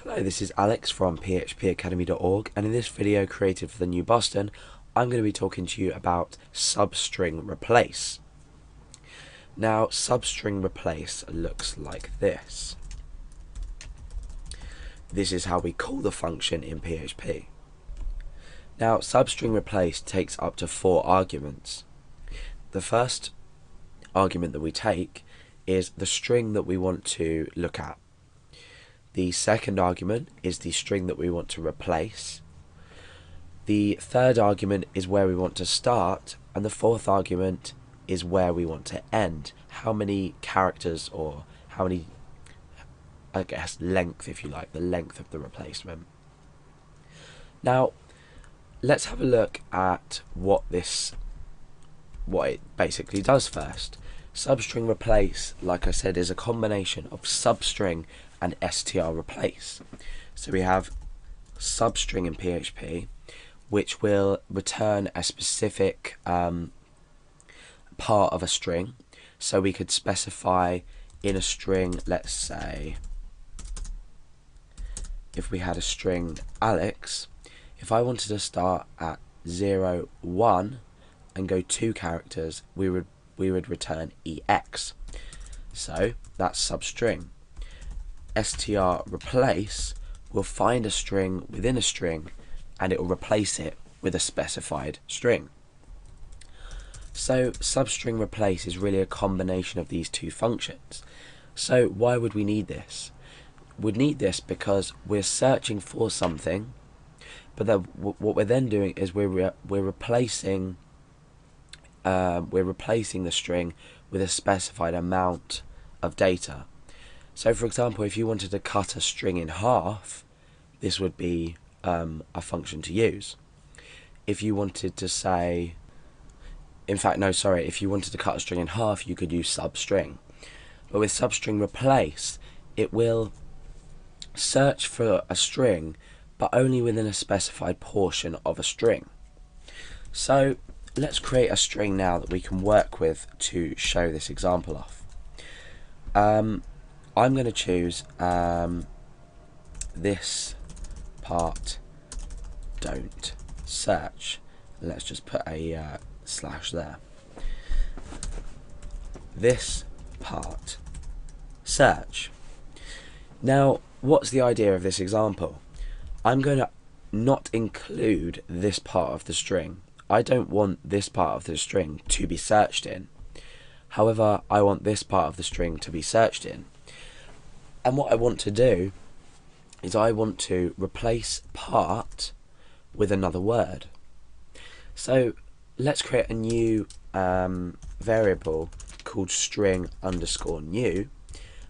Hello, this is Alex from phpacademy.org, and in this video created for the New Boston, I'm going to be talking to you about substring replace. Now, substring replace looks like this. This is how we call the function in PHP. Now, substring replace takes up to 4 arguments. The first argument that we take is the string that we want to look at. The second argument is the string that we want to replace. The third argument is where we want to start, and the fourth argument is where we want to end. How many characters, or how many, I guess, length, if you like, the length of the replacement. Now, let's have a look at what it basically does first. Substring replace, like I said, is a combination of substring and str replace. So we have substring in PHP, which will return a specific part of a string. So we could specify in a string, let's say, if we had a string Alex, if I wanted to start at 0, 1 and go 2 characters, we would return EX. So that's substring. Str replace will find a string within a string and it will replace it with a specified string. So substring replace is really a combination of these two functions. So why would we need this? We'd need this because we're searching for something, but then what we're then doing is we're replacing the string with a specified amount of data. So for example, if you wanted to cut a string in half, this would be a function to use. If you wanted to say, if you wanted to cut a string in half, you could use substring. But with substring replace, it will search for a string, but only within a specified portion of a string. So let's create a string now that we can work with to show this example off. I'm going to choose this part don't search. Let's just put a slash there. This part search. Now, what's the idea of this example? I'm going to not include this part of the string. I don't want this part of the string to be searched in. However, I want this part of the string to be searched in. And what I want to do is I want to replace part with another word. So let's create a new variable called string_new,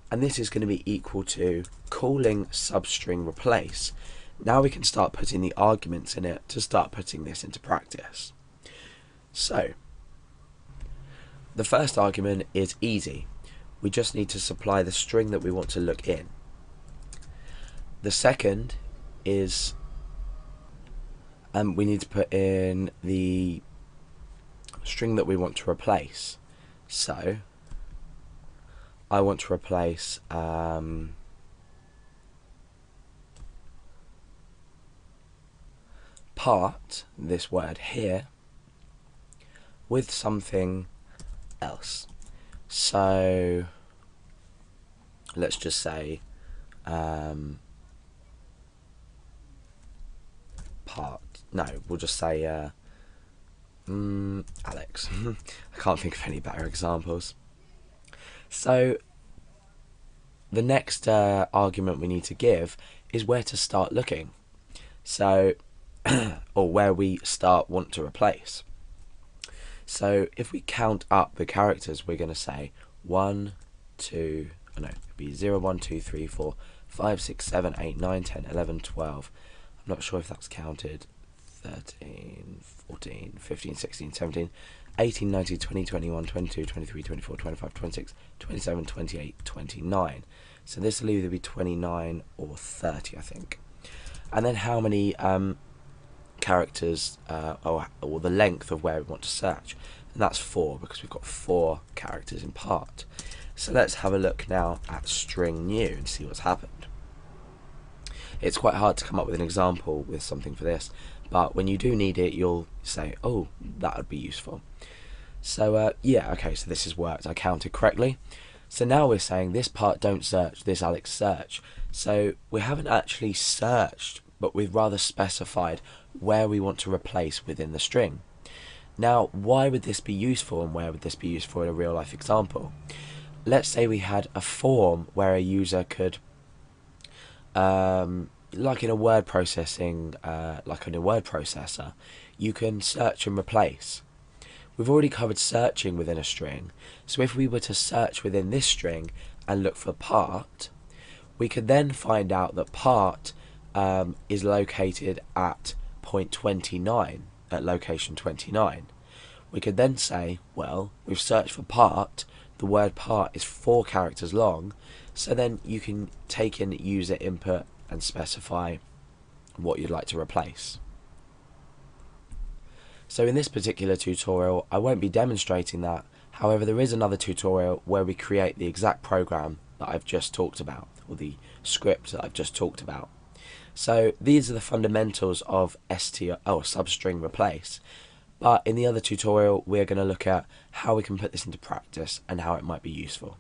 and this is going to be equal to calling substring replace. Now we can start putting the arguments in it to start putting this into practice. So the first argument is easy. We just need to supply the string that we want to look in. The second is we need to put in the string that we want to replace. So I want to replace part, this word here, with something else. So let's just say we'll just say Alex. I can't think of any better examples. So the next argument we need to give is where to start looking. So or where we want to replace. So if we count up the characters, we're going to say 0, 1, 2, 3, 4, 5, 6, 7, 8, 9, 10, 11, 12. I'm not sure if that's counted. 13, 14, 15, 16, 17, 18, 19, 20, 21, 22, 23, 24, 25, 26, 27, 28, 29. So this will either be 29 or 30, I think. And then how many characters or the length of where we want to search, and that's 4 because we've got 4 characters in part. So let's have a look now at string new and see what's happened. it's quite hard to come up with an example with something for this, but when you do need it, you'll say, oh, that would be useful. So yeah, okay, so this has worked. I counted correctly. So now we're saying this part don't search, this Alex search. So we haven't actually searched, but we've rather specified where we want to replace within the string. Now, why would this be useful, and where would this be useful in a real life example? Let's say we had a form where a user could, like in a word processing, like in a word processor, you can search and replace. We've already covered searching within a string, so if we were to search within this string and look for part, we could then find out that part is located at point 29, at location 29. We could then say, well, we've searched for part, the word part is 4 characters long, so then you can take in user input and specify what you'd like to replace. So in this particular tutorial, I won't be demonstrating that. However, there is another tutorial where we create the exact program that I've just talked about, or the script that I've just talked about. So these are the fundamentals of substring replace. But in the other tutorial, we're going to look at how we can put this into practice and how it might be useful.